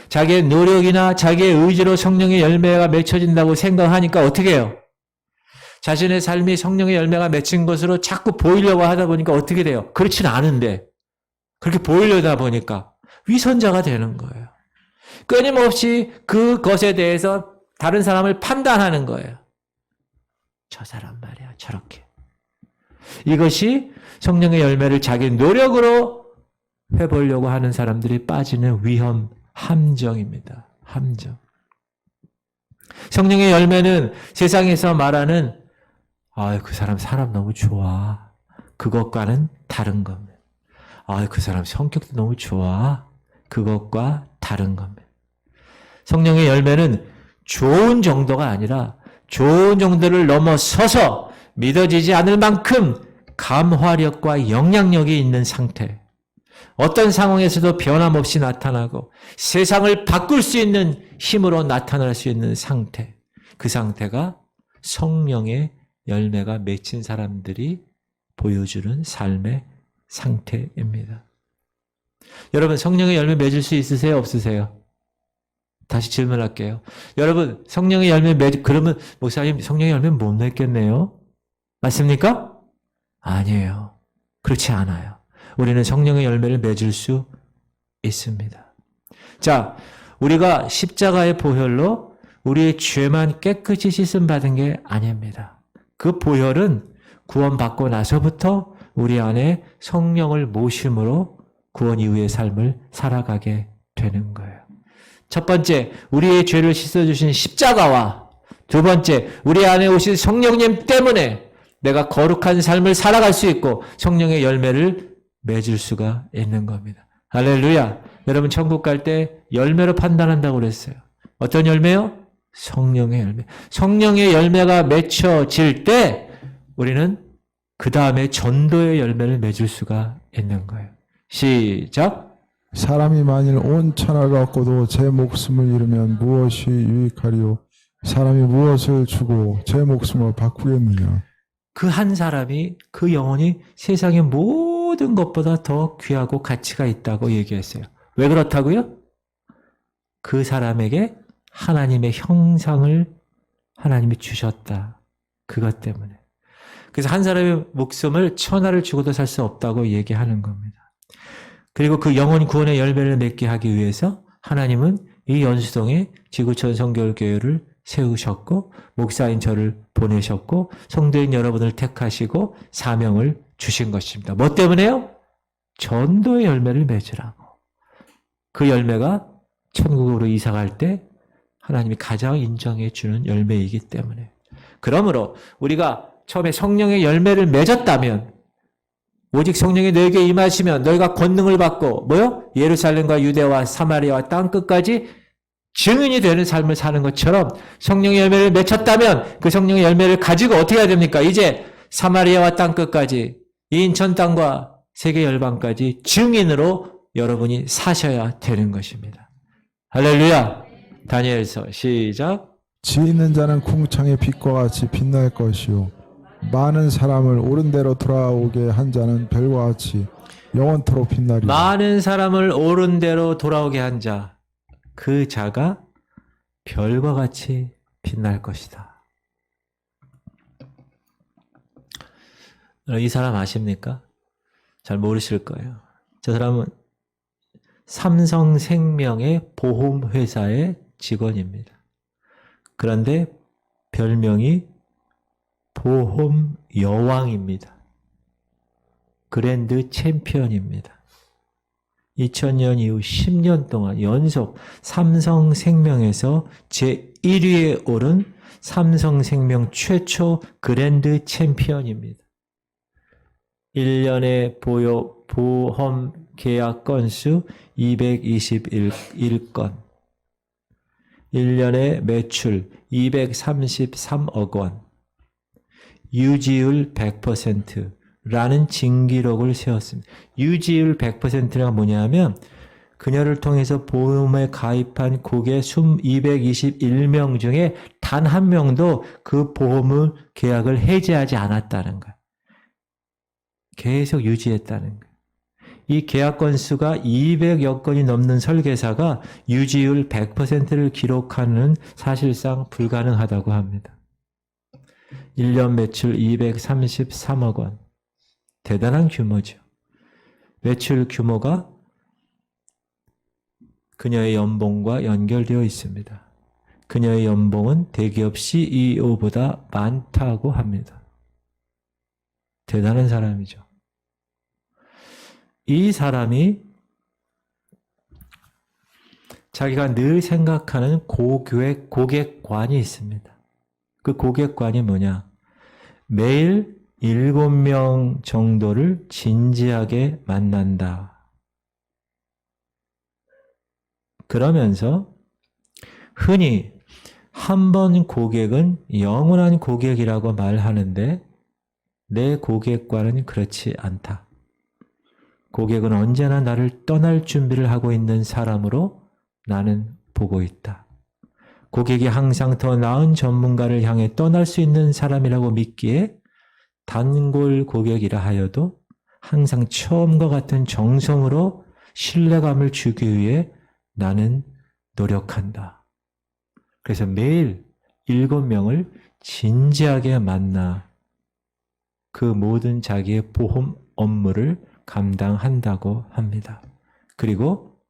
자기의 노력이나 자기의 의지로 성령의 열매가 맺혀진다고 생각하니까 어떻게 해요? 자신의 삶이 성령의 열매가 맺힌 것으로 자꾸 보이려고 하다 보니까 어떻게 돼요? 그렇진 않은데 그렇게 보이려다 보니까 위선자가 되는 거예요. 끊임없이 그것에 대해서 다른 사람을 판단하는 거예요. 저 사람 말이야 저렇게. 이것이 성령의 열매를 자기 노력으로 해보려고 하는 사람들이 빠지는 위험 함정입니다. 함정. 성령의 열매는 세상에서 말하는 그 사람 너무 좋아. 그것과는 다른 겁니다. 그 사람 성격도 너무 좋아. 그것과 다른 겁니다. 성령의 열매는 좋은 정도가 아니라 좋은 정도를 넘어서서 믿어지지 않을 만큼 감화력과 영향력이 있는 상태. 어떤 상황에서도 변함없이 나타나고 세상을 바꿀 수 있는 힘으로 나타날 수 있는 상태. 그 상태가 성령의 열매가 맺힌 사람들이 보여주는 삶의 상태입니다. 여러분 성령의 열매 맺을 수 있으세요? 없으세요? 다시 질문할게요. 여러분 성령의 열매 그러면 목사님 성령의 열매 못 맺겠네요? 맞습니까? 아니에요. 그렇지 않아요. 우리는 성령의 열매를 맺을 수 있습니다. 자, 우리가 십자가의 보혈로 우리의 죄만 깨끗이 씻음 받은 게 아닙니다. 그 보혈은 구원받고 나서부터 우리 안에 성령을 모심으로 구원 이후의 삶을 살아가게 되는 거예요. 첫 번째, 우리의 죄를 씻어주신 십자가와 두 번째, 우리 안에 오신 성령님 때문에 내가 거룩한 삶을 살아갈 수 있고 성령의 열매를 맺을 수가 있는 겁니다. 할렐루야. 여러분 천국 갈 때 열매로 판단한다고 그랬어요. 어떤 열매요? 성령의 열매. 성령의 열매가 맺혀질 때 우리는 그 다음에 전도의 열매를 맺을 수가 있는 거예요. 시작. 사람이 만일 온 천하를 얻고도 제 목숨을 잃으면 무엇이 유익하리요? 사람이 무엇을 주고 제 목숨을 바꾸겠느냐? 그 한 사람이 그 영혼이 세상의 모든 것보다 더 귀하고 가치가 있다고 얘기했어요. 왜 그렇다고요? 그 사람에게 하나님의 형상을 하나님이 주셨다. 그것 때문에. 그래서 한 사람의 목숨을 천하를 주고도 살 수 없다고 얘기하는 겁니다. 그리고 그 영혼 구원의 열매를 맺게 하기 위해서 하나님은 이 연수동에 지구촌 성결교회를 세우셨고 목사인 저를 보내셨고 성도인 여러분을 택하시고 사명을 주신 것입니다. 뭐 때문에요? 전도의 열매를 맺으라고. 그 열매가 천국으로 이사갈 때 하나님이 가장 인정해 주는 열매이기 때문에. 그러므로 우리가 처음에 성령의 열매를 맺었다면 오직 성령이 너에게 임하시면 너희가 권능을 받고 뭐요? 예루살렘과 유대와 사마리아와 땅 끝까지 증인이 되는 삶을 사는 것처럼 성령의 열매를 맺혔다면 그 성령의 열매를 가지고 어떻게 해야 됩니까? 이제 사마리아와 땅 끝까지 인천 땅과 세계 열방까지 증인으로 여러분이 사셔야 되는 것입니다. 할렐루야. 다니엘서 시작. 지 있는 자는 궁창의 빛과 같이 빛날 것이요 많은 사람을 옳은 대로 돌아오게 한 자는 별과 같이 영원토록 빛나리라. 많은 사람을 옳은 대로 돌아오게 한 자, 그 자가 별과 같이 빛날 것이다. 이 사람 아십니까? 잘 모르실 거예요. 저 사람은 삼성생명의 보험회사의 직원입니다. 그런데 별명이 보험 여왕입니다. 그랜드 챔피언입니다. 2000년 이후 10년 동안 연속 삼성생명에서 제1위에 오른 삼성생명 최초 그랜드 챔피언입니다. 1년의 보험 계약 건수 221건, 1년의 매출 233억 원, 유지율 100%라는 진기록을 세웠습니다. 유지율 100%가 뭐냐면 그녀를 통해서 보험에 가입한 고객 221명 중에 단 한 명도 그 보험을 계약을 해지하지 않았다는 거예요. 계속 유지했다는 거예요. 이 계약 건수가 200여 건이 넘는 설계사가 유지율 100%를 기록하는 사실상 불가능하다고 합니다. 1년 매출 233억 원. 대단한 규모죠. 매출 규모가 그녀의 연봉과 연결되어 있습니다. 그녀의 연봉은 대기업 CEO보다 많다고 합니다. 대단한 사람이죠. 이 사람이 자기가 늘 생각하는 고객관이 있습니다. 그 고객관이 뭐냐? 매일 7명 정도를 진지하게 만난다. 그러면서 흔히 한 번 고객은 영원한 고객이라고 말하는데 내 고객과는 그렇지 않다. 고객은 언제나 나를 떠날 준비를 하고 있는 사람으로 나는 보고 있다. 고객이 항상 더 나은 전문가를 향해 떠날 수 있는 사람이라고 믿기에 단골 고객이라 하여도 항상 처음과 같은 정성으로 신뢰감을 주기 위해 나는 노력한다. 그래서 매일 7명을 진지하게 만나 그 모든 자기의 보험 업무를 감당한다고 합니다. 그리고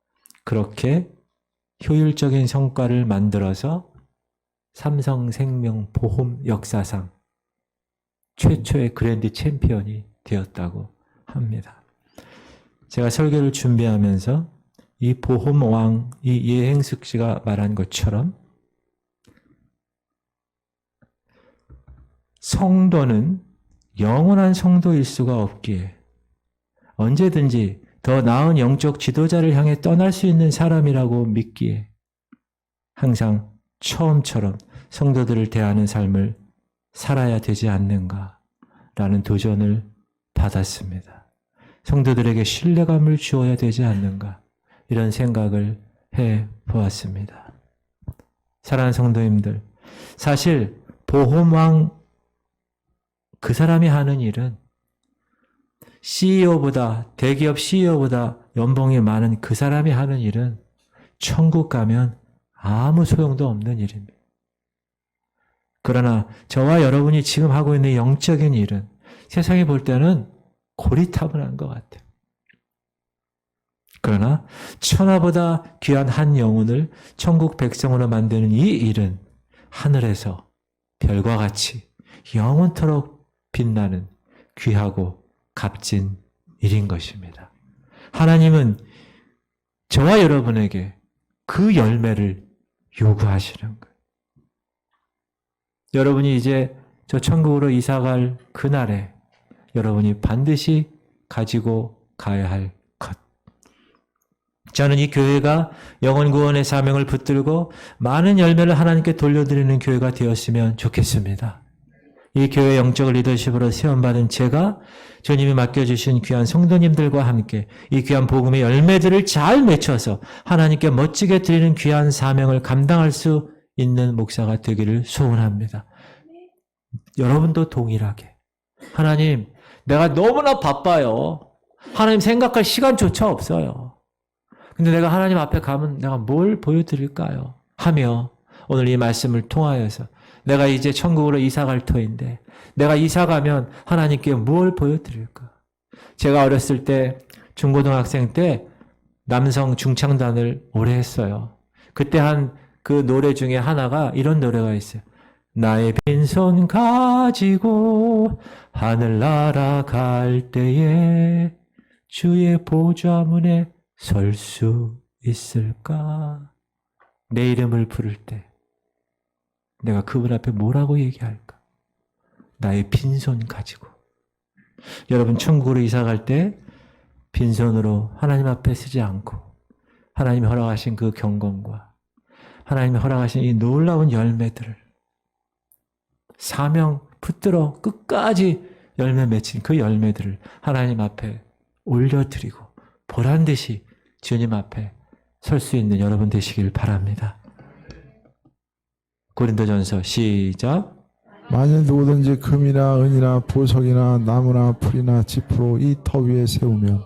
그렇게 효율적인 성과를 만들어서 삼성생명 보험 역사상 최초의 그랜드 챔피언이 되었다고 합니다. 제가 설교를 준비하면서 이 보험왕, 이 이행숙 씨가 말한 것처럼 성도는 영원한 성도일 수가 없기에 언제든지 더 나은 영적 지도자를 향해 떠날 수 있는 사람이라고 믿기에 항상 처음처럼 성도들을 대하는 삶을 살아야 되지 않는가라는 도전을 받았습니다. 성도들에게 신뢰감을 주어야 되지 않는가 이런 생각을 해 보았습니다. 사랑하는 성도님들, 사실 보험왕 그 사람이 하는 일은 CEO보다 대기업 CEO보다 연봉이 많은 그 사람이 하는 일은 천국 가면 아무 소용도 없는 일입니다. 그러나 저와 여러분이 지금 하고 있는 영적인 일은 세상이 볼 때는 고리타분한 것 같아요. 그러나 천하보다 귀한 한 영혼을 천국 백성으로 만드는 이 일은 하늘에서 별과 같이 영원토록 빛나는 귀하고 값진 일인 것입니다. 하나님은 저와 여러분에게 그 열매를 요구하시는 거예요. 여러분이 이제 저 천국으로 이사갈 그날에 여러분이 반드시 가지고 가야 할 것. 저는 이 교회가 영혼 구원의 사명을 붙들고 많은 열매를 하나님께 돌려드리는 교회가 되었으면 좋겠습니다. 이 교회 영적 리더십으로 세움받은 제가 주님이 맡겨주신 귀한 성도님들과 함께 이 귀한 복음의 열매들을 잘 맺혀서 하나님께 멋지게 드리는 귀한 사명을 감당할 수 있는 목사가 되기를 소원합니다. 여러분도 동일하게 하나님, 내가 너무나 바빠요. 하나님 생각할 시간조차 없어요. 근데 내가 하나님 앞에 가면 내가 뭘 보여드릴까요? 하며 오늘 이 말씀을 통하여서 내가 이제 천국으로 이사갈 터인데 내가 이사가면 하나님께 뭘 보여드릴까? 제가 어렸을 때 중고등학생 때 남성 중창단을 오래 했어요. 그때 한 그 노래 중에 하나가 이런 노래가 있어요. 나의 빈손 가지고 하늘 날아갈 때에 주의 보좌 문에 설 수 있을까? 내 이름을 부를 때 내가 그분 앞에 뭐라고 얘기할까? 나의 빈손 가지고. 여러분 천국으로 이사갈 때 빈손으로 하나님 앞에 서지 않고 하나님이 허락하신 그 경건과 하나님이 허락하신 이 놀라운 열매들을 사명 붙들어 끝까지 열매 맺힌 그 열매들을 하나님 앞에 올려드리고 보란듯이 주님 앞에 설 수 있는 여러분 되시길 바랍니다. 고린도전서 시작. 만일 누구든지 금이나 은이나 보석이나 나무나 풀이나 짚으로 이 터 위에 세우면.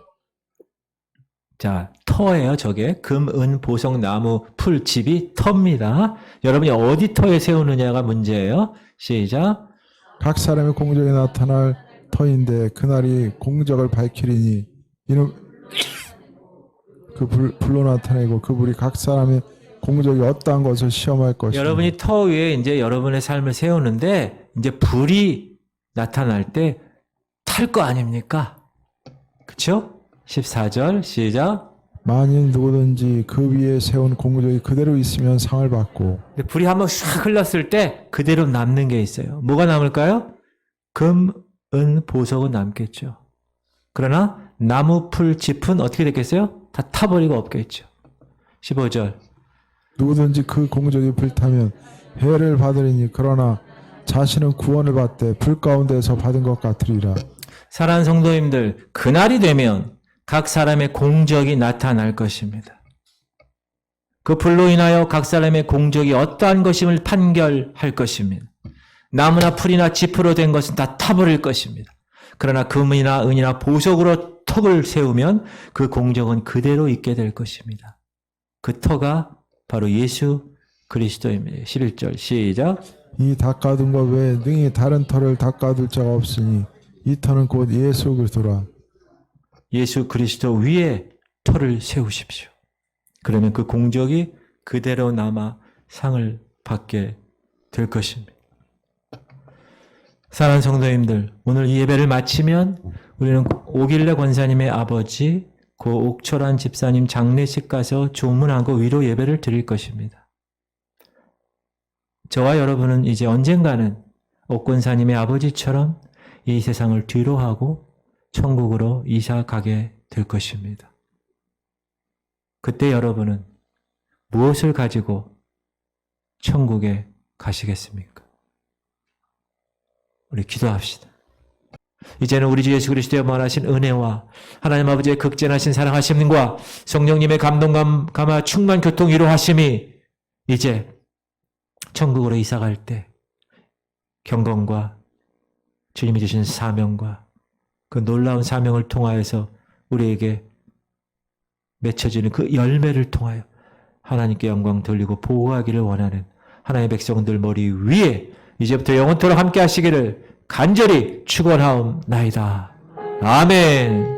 자, 터예요. 저게 금, 은, 보석, 나무, 풀, 집이 터입니다. 여러분이 어디 터에 세우느냐가 문제예요. 시작. 각 사람의 공적이 나타날 터인데 그날이 공적을 밝히리니 이는 그 불로 나타내고 그 불이 각 사람의 공적이 어떠한 것을 시험할 것이다. 여러분이 터 위에 이제 여러분의 삶을 세우는데 이제 불이 나타날 때 탈 거 아닙니까? 그렇죠? 14절 시작. 만일 누구든지 그 위에 세운 공적이 그대로 있으면 상을 받고. 근데 불이 한번 싹 흘렀을 때 그대로 남는 게 있어요. 뭐가 남을까요? 금, 은, 보석은 남겠죠. 그러나 나무, 풀, 짚은 어떻게 됐겠어요? 다 타버리고 없겠죠. 15절. 누구든지 그 공적이 불타면 해를 받으리니 그러나 자신은 구원을 받되 불 가운데서 받은 것 같으리라. 사랑하는 성도님들, 그날이 되면 각 사람의 공적이 나타날 것입니다. 그 불로 인하여 각 사람의 공적이 어떠한 것임을 판결할 것입니다. 나무나 풀이나 짚으로 된 것은 다 타버릴 것입니다. 그러나 금이나 은이나 보석으로 턱을 세우면 그 공적은 그대로 있게 될 것입니다. 그 터가 바로 예수 그리스도입니다. 11절 시작. 이 닦아둔 것 외에 능히 다른 터를 닦아둘 자가 없으니 이 터는 곧 예수 그리스도라. 예수 그리스도 위에 터를 세우십시오. 그러면 그 공적이 그대로 남아 상을 받게 될 것입니다. 사랑하는 성도님들, 오늘 이 예배를 마치면 우리는 오길래 권사님의 아버지 고 옥철환 집사님 장례식 가서 조문하고 위로 예배를 드릴 것입니다. 저와 여러분은 이제 언젠가는 옥 권사님의 아버지처럼 이 세상을 뒤로 하고 천국으로 이사 가게 될 것입니다. 그때 여러분은 무엇을 가지고 천국에 가시겠습니까? 우리 기도합시다. 이제는 우리 주 예수 그리스도의 말하신 은혜와 하나님 아버지의 극진하신 사랑하심과 성령님의 감동감화 충만 교통 위로하심이 이제 천국으로 이사갈 때 경건과 주님이 주신 사명과 그 놀라운 사명을 통하여서 우리에게 맺혀지는 그 열매를 통하여 하나님께 영광 돌리고 보호하기를 원하는 하나님의 백성들 머리 위에 이제부터 영원토록 함께 하시기를 간절히 축원하옵나이다. 아멘.